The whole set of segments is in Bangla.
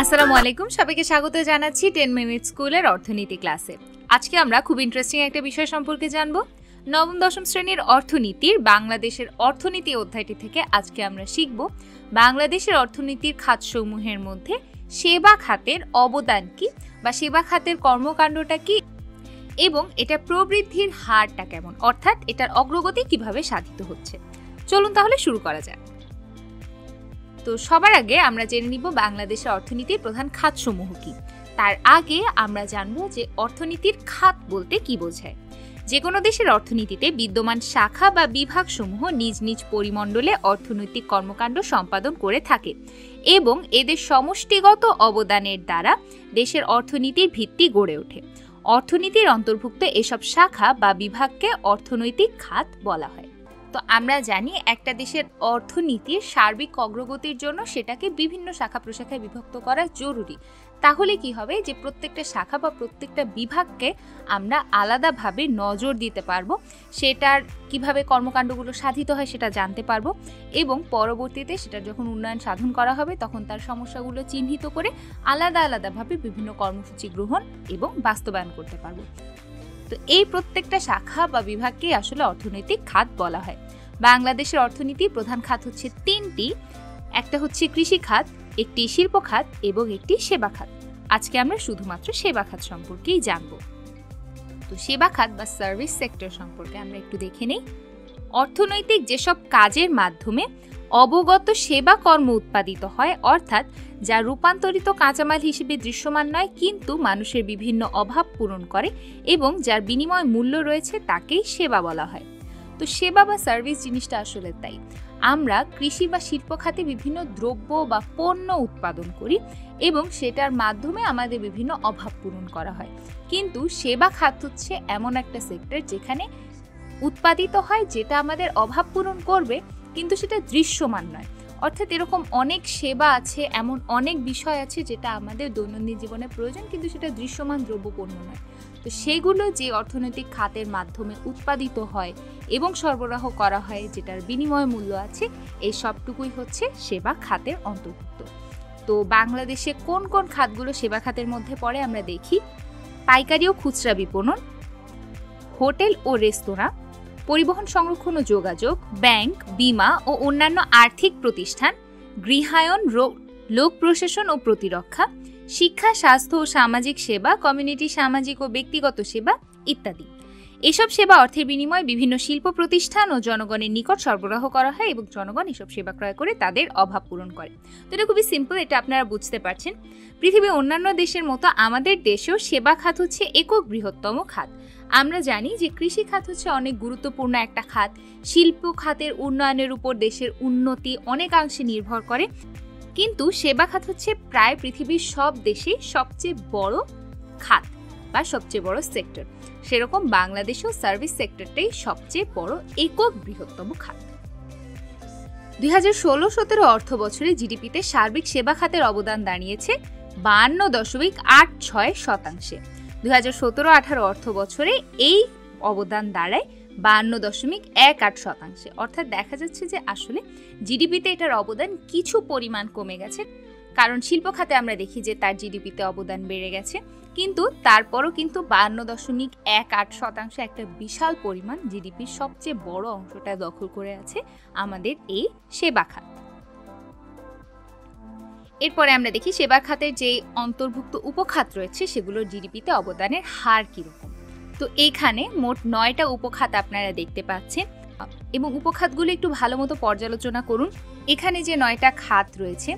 আসসালামু আলাইকুম, সবাইকে স্বাগত জানাচ্ছি 10 মিনিট স্কুলের অর্থনীতি ক্লাসে। আজকে আমরা খুব ইন্টারেস্টিং একটা বিষয় সম্পর্কে জানব। নবম দশম শ্রেণীর অর্থনীতির বাংলাদেশের অর্থনীতি অধ্যায়টি থেকে আজকে আমরা শিখব বাংলাদেশের অর্থনীতির খাতসমূহের মধ্যে সেবা খাতের অবদান কি বা সেবা খাতের কর্মকাণ্ডটা কি এবং এটা প্রবৃদ্ধির হারটা কেমন, অর্থাৎ এটার অগ্রগতি কিভাবে সাধিত হচ্ছে। চলুন তাহলে শুরু করা যাক। তো সবার আগে আমরা জেনে নিব বাংলাদেশের অর্থনীতির প্রধান খাতসমূহ কি। তার আগে আমরা জানব যে অর্থনীতির খাত বলতে কি বোঝায়। যে কোনো দেশের অর্থনীতিতে বিদ্যমান শাখা বা বিভাগসমূহ নিজ নিজ পরিমণ্ডলে অর্থনৈতিক কর্মকাণ্ড সম্পাদন করে থাকে এবং এদের সমষ্টিগত অবদানের দ্বারা দেশের অর্থনীতির ভিত্তি গড়ে ওঠে। অর্থনীতির অন্তর্ভুক্ত এসব শাখা বা বিভাগকে অর্থনৈতিক খাত বলা হয়। তো আমরা জানি একটা দেশের অর্থনীতির সার্বিক অগ্রগতির জন্য সেটাকে বিভিন্ন শাখা প্রশাখায় বিভক্ত করা জরুরি। তাহলে কি হবে যে প্রত্যেকটা শাখা বা প্রত্যেকটা বিভাগকে আমরা আলাদাভাবে নজর দিতে পারবো, সেটার কিভাবে কর্মকাণ্ডগুলো সাধিত হয় সেটা জানতে পারবো এবং পরবর্তীতে সেটার যখন উন্নয়ন সাধন করা হবে তখন তার সমস্যাগুলো চিহ্নিত করে আলাদা আলাদাভাবে বিভিন্ন কর্মসূচি গ্রহণ এবং বাস্তবায়ন করতে পারবো। তো এই প্রত্যেকটা শাখা বা বিভাগকে আসলে অর্থনৈতিক খাত বলা হয়। বাংলাদেশের অর্থনীতির প্রধান খাত হচ্ছে তিনটি। একটা হচ্ছে কৃষি খাত, একটি শিল্প খাত এবং একটি সেবা খাত। আজকে আমরা শুধুমাত্র সেবা খাত সম্পর্কেই জানব। তো সেবা খাত বা সার্ভিস সেক্টর সম্পর্কে আমরা একটু দেখে নেই। অর্থনৈতিক যেসব কাজের মাধ্যমে অবগত সেবা কর্ম উৎপাদিত হয়, অর্থাৎ যা রূপান্তরিত কাঁচামাল হিসেবে দৃশ্যমান নয় কিন্তু মানুষের বিভিন্ন অভাব পূরণ করে এবং যার বিনিময় মূল্য রয়েছে, তাকেই সেবা বলা হয়। তো সেবা বা সার্ভিস জিনিসটা আসলে তাই। আমরা কৃষি বা শিল্প খাতে বিভিন্ন দ্রব্য বা পণ্য উৎপাদন করি এবং সেটার মাধ্যমে আমাদের বিভিন্ন অভাব পূরণ করা হয়। কিন্তু সেবা খাত হচ্ছে এমন একটা সেক্টর যেখানে উৎপাদিত হয় যেটা আমাদের অভাব পূরণ করবে কিন্তু সেটা দৃশ্যমান নয়। অর্থাৎ এরকম অনেক সেবা আছে, এমন অনেক বিষয় আছে যেটা আমাদের দৈনন্দিন জীবনে প্রয়োজন কিন্তু সেটা দৃশ্যমান দ্রব্য পণ্য নয়। তো সেগুলো যে অর্থনৈতিক খাতের মাধ্যমে উৎপাদিত হয় এবং সরবরাহ করা হয়, যেটার বিনিময় মূল্য আছে, এই সবটুকুই হচ্ছে সেবা খাতের অন্তর্ভুক্ত। তো বাংলাদেশে কোন কোন খাতগুলো সেবা খাতের মধ্যে পড়ে আমরা দেখি। পাইকারি ও খুচরা বিপণন, হোটেল ও রেস্তোরাঁ, পরিবহন সংরক্ষণ ও যোগাযোগ, ব্যাংক, বীমা ও অন্যান্য আর্থিক প্রতিষ্ঠান, গৃহায়ন, লোক প্রশাসন ও প্রতিরক্ষা, শিক্ষা, স্বাস্থ্য ও সামাজিক সেবা, কমিউনিটি সামাজিক ও ব্যক্তিগত সেবা ইত্যাদি। এসব সেবা অর্থের বিনিময়ে বিভিন্ন শিল্প প্রতিষ্ঠান ও জনগণের নিকট সরবরাহ করা হয় এবং জনগণ এসব সেবা ক্রয় করে তাদের অভাব পূরণ করে। তো এটা খুবই সিম্পল, এটা আপনারা বুঝতে পারছেন। পৃথিবীর অন্যান্য দেশের মতো আমাদের দেশেও সেবা খাত হচ্ছে একক বৃহত্তম খাত। আমরা জানি যে কৃষি খাত হচ্ছে অনেক গুরুত্বপূর্ণ একটা খাত। শিল্প খাতের উন্নয়নের উপর দেশের উন্নতি অনেকাংশে নির্ভর করে, কিন্তু সেবা খাত হচ্ছে প্রায় পৃথিবীর সব দেশে সবচেয়ে বড় খাত বা সবচেয়ে বড় সেক্টর। সেরকম বাংলাদেশেও সার্ভিস সেক্টরটাই সবচেয়ে বড় একক বৃহত্তম খাত। 2016-17 অর্থ বছরে জিডিপিতে সার্বিক সেবা খাতের অবদান দাঁড়িয়েছে 52.86%। 2017-18 অর্থ বছরে এই অবদান দাঁড়ায় 52.18%। অর্থাৎ দেখা যাচ্ছে যে আসলে জিডিপিতে এটার অবদান কিছু পরিমাণ কমে গেছে, কারণ শিল্প খাতে আমরা দেখি যে তার জিডিপিতে অবদান বেড়ে গেছে, কিন্তু তারপরও কিন্তু 52.18% একটা বিশাল পরিমাণ, জিডিপির সবচেয়ে বড় অংশটা দখল করে আছে আমাদের এই সেবা খাত। এরপরে আমরা দেখি সেবা খাতের যে অন্তর্ভুক্ত উপখাত রয়েছে সেগুলোর জিডিপিতে অবদানের হার কিরকম। তো এইখানে মোট 9টা উপখাত আপনারা দেখতে পাচ্ছেন এবং উপখাতগুলো একটু ভালো মতো পর্যালোচনা করুন। এখানে যে 9টা খাত রয়েছে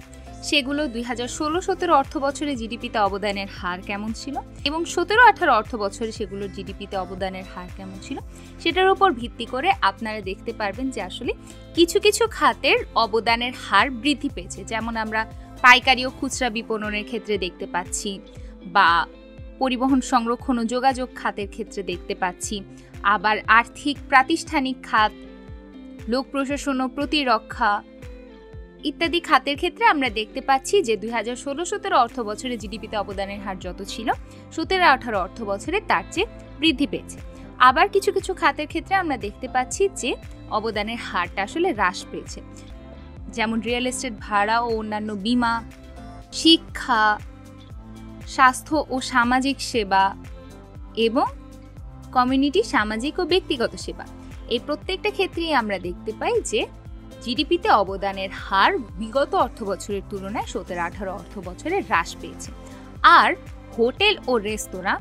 সেগুলো 2016-17 অর্থ বছরে জিডিপিতে অবদানের হার কেমন ছিল এবং 17-18 অর্থ বছরে সেগুলোর জিডিপিতে অবদানের হার কেমন ছিল, সেটার উপর ভিত্তি করে আপনারা দেখতে পারবেন যে আসলে কিছু কিছু খাতের অবদানের হার বৃদ্ধি পেয়েছে। যেমন আমরা পাইকারি ও খুচরা বিপণনের ক্ষেত্রে দেখতে পাচ্ছি, বা পরিবহন সংরক্ষণ ও যোগাযোগ খাতের ক্ষেত্রে দেখতে পাচ্ছি, আবার আর্থিক প্রাতিষ্ঠানিক খাত, লোক প্রশাসন ও প্রতিরক্ষা ইত্যাদি খাতের ক্ষেত্রে আমরা দেখতে পাচ্ছি যে 2016-17 অর্থ বছরে জিডিপিতে অবদানের হার যত ছিল 17-18 অর্থ বছরে তার চেয়ে বৃদ্ধি পেয়েছে। আবার কিছু কিছু খাতের ক্ষেত্রে আমরা দেখতে পাচ্ছি যে অবদানের হারটা আসলে হ্রাস পেয়েছে, যেমন রিয়েল এস্টেট, ভাড়া ও অন্যান্য বীমা, শিক্ষা, স্বাস্থ্য ও সামাজিক সেবা এবং কমিউনিটি সামাজিক ও ব্যক্তিগত সেবা, এই প্রত্যেকটা ক্ষেত্রেই আমরা দেখতে পাই যে জিডিপিতে অবদানের হার বিগত অর্থবছরের তুলনায় 17-18 অর্থবছরে হ্রাস পেয়েছে। আর হোটেল ও রেস্তোরাঁ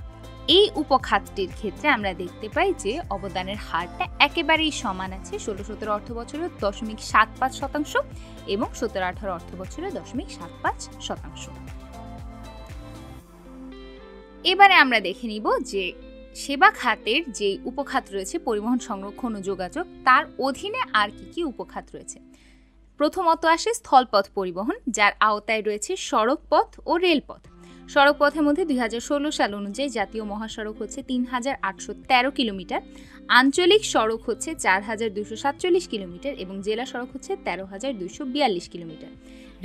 এই উপখাতটির ক্ষেত্রে আমরা দেখতে পাই যে অবদানের হারটা একেবারেই সমান আছে, 16-17 অর্থবছরে 0.75% এবং 17-18 অর্থবছরে 0.75%। এবারে আমরা দেখে নিব যে সেবা খাতের যে উপখাত রয়েছে পরিবহন, সংরক্ষণ ও যোগাযোগ, তার অধীনে আর কি কি উপখাত রয়েছে। প্রথমত আসে স্থলপথ পরিবহন, যার আওতায় রয়েছে সড়ক পথ ও রেলপথ। সড়ক পথের মধ্যে 2016 সাল অনুযায়ী জাতীয় মহাসড়ক হচ্ছে 3813 কিলোমিটার, আঞ্চলিক সড়ক হচ্ছে 4247 কিলোমিটার এবং জেলা সড়ক হচ্ছে 13242 কিলোমিটার।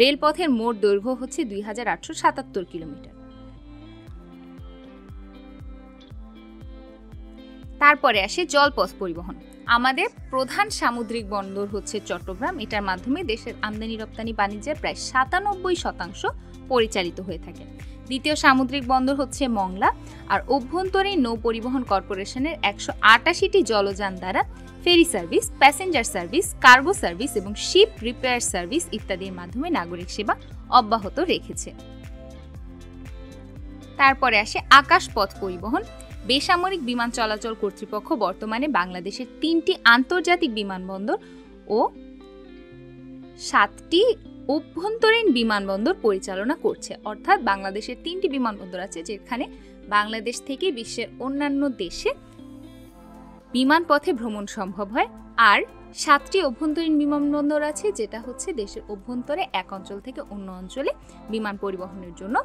রেলপথের মোট দৈর্ঘ্য হচ্ছে 2877 কিলোমিটার। তারপরে আসে জলপথ পরিবহন। আমাদের প্রধান সামুদ্রিক বন্দর হচ্ছে চট্টগ্রাম, এটার মাধ্যমে দেশের আমদানি রপ্তানি বাণিজ্যের প্রায় 97% পরিচালিত হয়ে থাকে। দ্বিতীয় সামুদ্রিক বন্দর হচ্ছে মংলা, আর অভ্যন্তরীণ নৌ পরিবহন কর্পোরেশনের 188টি জলযান দ্বারা ferry service, passenger service, cargo service এবং শিপ রিপেয়ার সার্ভিস ইত্যাদির মাধ্যমে নাগরিক সেবা অব্যাহত রেখেছে। তারপরে আসে আকাশপথ পরিবহন। বেসামরিক বিমান চলাচল কর্তৃপক্ষ বর্তমানে বাংলাদেশের 3টি আন্তর্জাতিক বিমানবন্দর ও 7টি অভ্যন্তরীণ বিমানবন্দর পরিচালনা করছে। অর্থাৎ বাংলাদেশের 3টি বিমানবন্দর আছে যেখানে বাংলাদেশ থেকে বিশ্বের অন্যান্য দেশে বিমান পথে ভ্রমণ সম্ভব হয়, আর 7টি অভ্যন্তরীণ বিমানবন্দর আছে যেটা হচ্ছে দেশের অভ্যন্তরে এক অঞ্চল থেকে অন্য অঞ্চলে বিমান পরিবহনের জন্য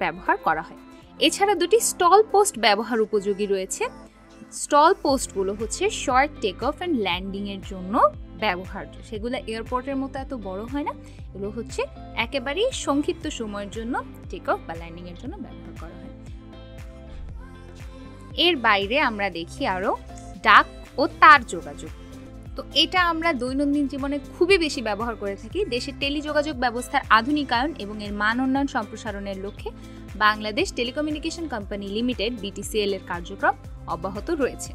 ব্যবহার করা হয়। এছাড়া 2টি স্টল পোস্ট ব্যবহার উপযোগী রয়েছে। স্টল পোস্টগুলো হচ্ছে short take off and landing এর জন্য ব্যবহার্য। সেগুলো এয়ারপোর্টের মতো এত বড় হয় না, এগুলো হচ্ছে একেবারেই সংক্ষিপ্ত সময়ের জন্য টেক অফ বা ল্যান্ডিং এর জন্য ব্যবহার করা হয়। এর বাইরে আমরা দেখি আরো ডাক ও তার যোগাযোগ। তো এটা আমরা দৈনন্দিন জীবনে খুবই বেশি ব্যবহার করে থাকি। দেশের টেলিযোগাযোগ ব্যবস্থার আধুনিকায়ন এবং এর মান উন্নয়ন সম্প্রসারণের লক্ষ্যে Bangladesh telecommunication company limited BTCL এর কার্যক্রম অব্যাহত রয়েছে।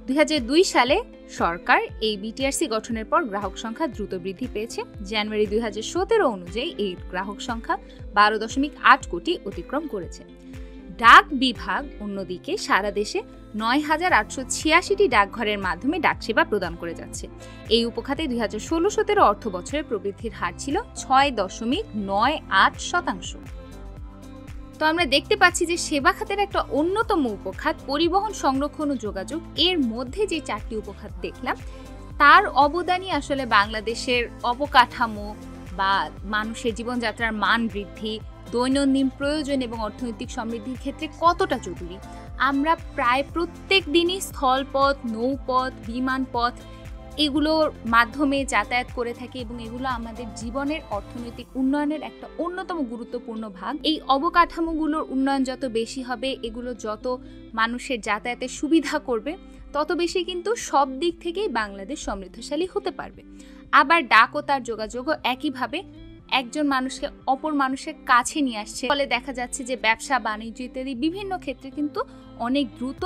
2002 সালে সরকার এই BTRC গঠনের পর গ্রাহক সংখ্যা দ্রুত বৃদ্ধি পেয়েছে। জানুয়ারি 2017 অনুযায়ী এই গ্রাহক সংখ্যা 12.8 কোটি অতিক্রম করেছে। ডাক বিভাগ অন্যদিকে সারা দেশে 9886টি ডাকঘরের মাধ্যমে ডাকসেবা প্রদান করে যাচ্ছে। এই উপখাতে 2016-17 অর্থ বছরে প্রবৃদ্ধির হার ছিল 6.98%। তো আমরা দেখতে পাচ্ছি যে সেবা খাতের একটা অন্যতম উপখাত পরিবহন, সংরক্ষণ ও যোগাযোগ, এর মধ্যে যে 4টি উপখাত দেখলাম তার অবদানই আসলে বাংলাদেশের অবকাঠামো বা মানুষের জীবনযাত্রার মান বৃদ্ধি, দৈনন্দিন প্রয়োজন এবং অর্থনৈতিক সমৃদ্ধির ক্ষেত্রে কতটা জরুরি। আমরা প্রায় প্রত্যেক দিনই স্থলপথ, নৌপথ, বিমানপথ এগুলোর মাধ্যমে যাতায়াত করে থাকি এবং এগুলো আমাদের জীবনের অর্থনৈতিক উন্নয়নের একটা অন্যতম গুরুত্বপূর্ণ ভাগ। এই অবকাঠামোগুলোর উন্নয়ন যত বেশি হবে, এগুলো যত মানুষের যাতায়াতের সুবিধা করবে, তত বেশি কিন্তু সব দিক থেকেই বাংলাদেশ সমৃদ্ধশালী হতে পারবে। আবার ডাক ও তার যোগাযোগও একইভাবে একজন মানুষকে অপর মানুষের কাছে নিয়ে আসছে, ফলে দেখা যাচ্ছে যে ব্যবসা বাণিজ্য ইত্যাদি বিভিন্ন ক্ষেত্রে কিন্তু অনেক দ্রুত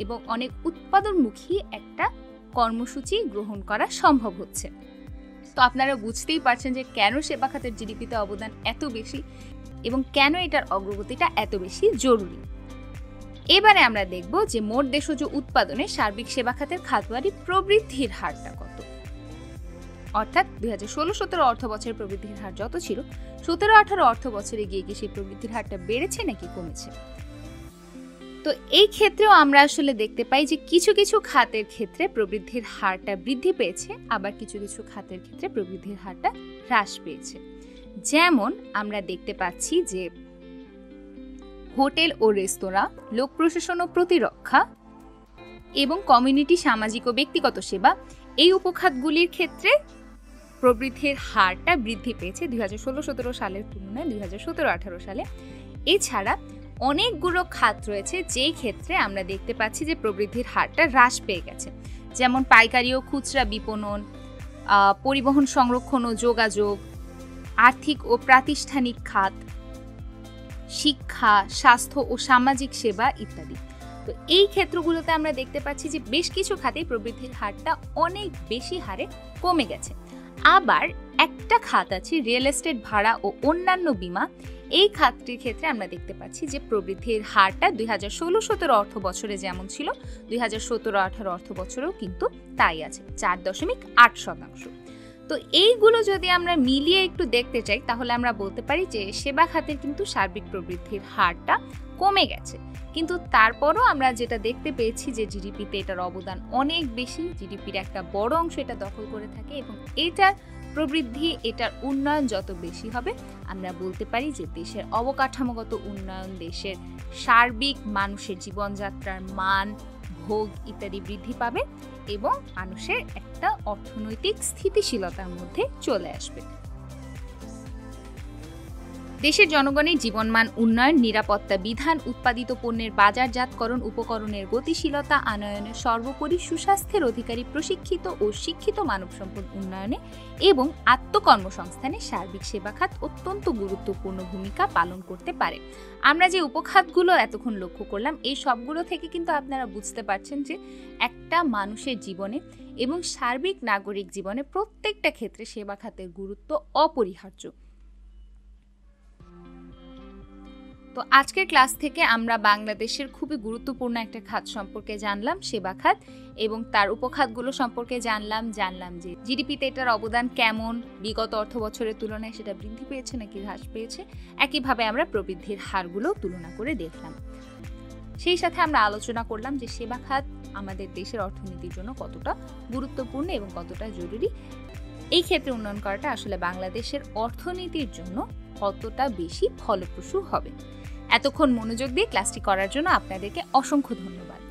এবং অনেক উৎপাদনমুখী একটা কর্মসূচি গ্রহণ করা সম্ভব হচ্ছে। তো আপনারা বুঝতেই পারছেন যে কেন সেবা খাতের জিডিপিতে অবদান এত বেশি এবং কেন এটার অগ্রগতিটা এত বেশি জরুরি। এবারে আমরা দেখব যে মোট দেশজ উৎপাদনে সার্বিক সেবা খাতের খাতওয়ারি প্রবৃদ্ধির হারটা কত। অর্থাৎ 2016-17 অর্থ বছরের প্রবৃদ্ধির হার যত ছিল, 17-18 অর্থ বছরে গিয়ে কি সেই প্রবৃদ্ধির হারটা বেড়েছে নাকি কমেছে। তো এই ক্ষেত্রেও আমরা আসলে দেখতে পাই যে কিছু কিছু খাতের ক্ষেত্রে প্রবৃদ্ধির হারটা বৃদ্ধি পেয়েছে, আবার কিছু কিছু খাতের ক্ষেত্রে প্রবৃদ্ধির হারটা হ্রাস পেয়েছে। যেমন আমরা দেখতে পাচ্ছি যে হোটেল ও রেস্তোরাঁ, লোক প্রশাসন ও প্রতিরক্ষা এবং কমিউনিটি সামাজিক ও ব্যক্তিগত সেবা, এই উপখাতগুলির ক্ষেত্রে প্রবৃদ্ধির হারটা বৃদ্ধি পেয়েছে 2016-17 সালের তুলনায় 2017-18 সালে। এছাড়া অনেকগুলো খাত রয়েছে যেই ক্ষেত্রে আমরা দেখতে পাচ্ছি যে প্রবৃদ্ধির হারটা হ্রাস পেয়ে গেছে। যেমন পাইকারি ও খুচরা বিপণন, পরিবহন, সংরক্ষণ ও যোগাযোগ, আর্থিক ও প্রাতিষ্ঠানিক খাত, শিক্ষা, স্বাস্থ্য ও সামাজিক সেবা ইত্যাদি। তো এই ক্ষেত্রগুলোতে আমরা দেখতে পাচ্ছি যে বেশ কিছু খাতে প্রবৃদ্ধির হারটা অনেক বেশি হারে কমে গেছে। আবার একটা খাত আছে রিয়েল এস্টেট, ভাড়া ও অন্যান্য বীমা। এই খাতটির ক্ষেত্রে আমরা দেখতে পাচ্ছি যে প্রবৃদ্ধির হারটা 2016-17 অর্থ বছরে যেমন ছিল 2017-18 অর্থ বছরেও কিন্তু তাই আছে, 4.8%। তো এইগুলো যদি আমরা মিলিয়ে একটু দেখতে চাই তাহলে আমরা বলতে পারি যে সেবা খাতের কিন্তু সার্বিক প্রবৃদ্ধির হারটা কমে গেছে। কিন্তু তারপরও আমরা যেটা দেখতে পেয়েছি যে জিডিপিতে এটার অবদান অনেক বেশি, জিডিপির একটা বড় অংশ এটা দখল করে থাকে এবং এটার প্রবৃদ্ধি, এটার উন্নয়ন যত বেশি হবে আমরা বলতে পারি যে দেশের অবকাঠামোগত উন্নয়ন, দেশের সার্বিক মানুষের জীবনযাত্রার মান, ভোগ ইত্যাদি বৃদ্ধি পাবে এবং মানুষের একটা অর্থনৈতিক স্থিতিশীলতার মধ্যে চলে আসবে। দেশের জনগণের জীবনমান উন্নয়ন, নিরাপত্তা বিধান, উৎপাদিত পণ্যের বাজারজাতকরণ, উপকরণের গতিশীলতা আনয়নে, সর্বোপরি সুস্বাস্থ্যের অধিকারী প্রশিক্ষিত ও শিক্ষিত মানব সম্পদ উন্নয়নে এবং আত্মকর্মসংস্থানে সার্বিক সেবা খাত অত্যন্ত গুরুত্বপূর্ণ ভূমিকা পালন করতে পারে। আমরা যে উপখাতগুলো এতক্ষণ লক্ষ্য করলাম, এই সবগুলো থেকে কিন্তু আপনারা বুঝতে পারছেন যে একটা মানুষের জীবনে এবং সার্বিক নাগরিক জীবনে প্রত্যেকটা ক্ষেত্রে সেবা খাতের গুরুত্ব অপরিহার্য। তো আজকের ক্লাস থেকে আমরা বাংলাদেশের খুবই গুরুত্বপূর্ণ একটা খাত সম্পর্কে জানলাম, সেবা খাত, এবং তার উপখাতগুলো সম্পর্কে জানলাম যে জিডিপিতে এটার অবদান কেমন, বিগত অর্থ বছরের তুলনায় সেটা বৃদ্ধি পেয়েছে নাকি হ্রাস পেয়েছে। একইভাবে আমরা প্রবৃদ্ধির হারগুলো তুলনা করে দেখলাম। সেই সাথে আমরা আলোচনা করলাম যে সেবা খাত আমাদের দেশের অর্থনীতির জন্য কতটা গুরুত্বপূর্ণ এবং কতটা জরুরি। এই ক্ষেত্রে উন্নয়ন করাটা আসলে বাংলাদেশের অর্থনীতির জন্য কতটা বেশি ফলপ্রসূ হবে। এতক্ষণ মনোযোগ দিয়ে ক্লাসটি করার জন্য আপনাদেরকে অসংখ্য ধন্যবাদ।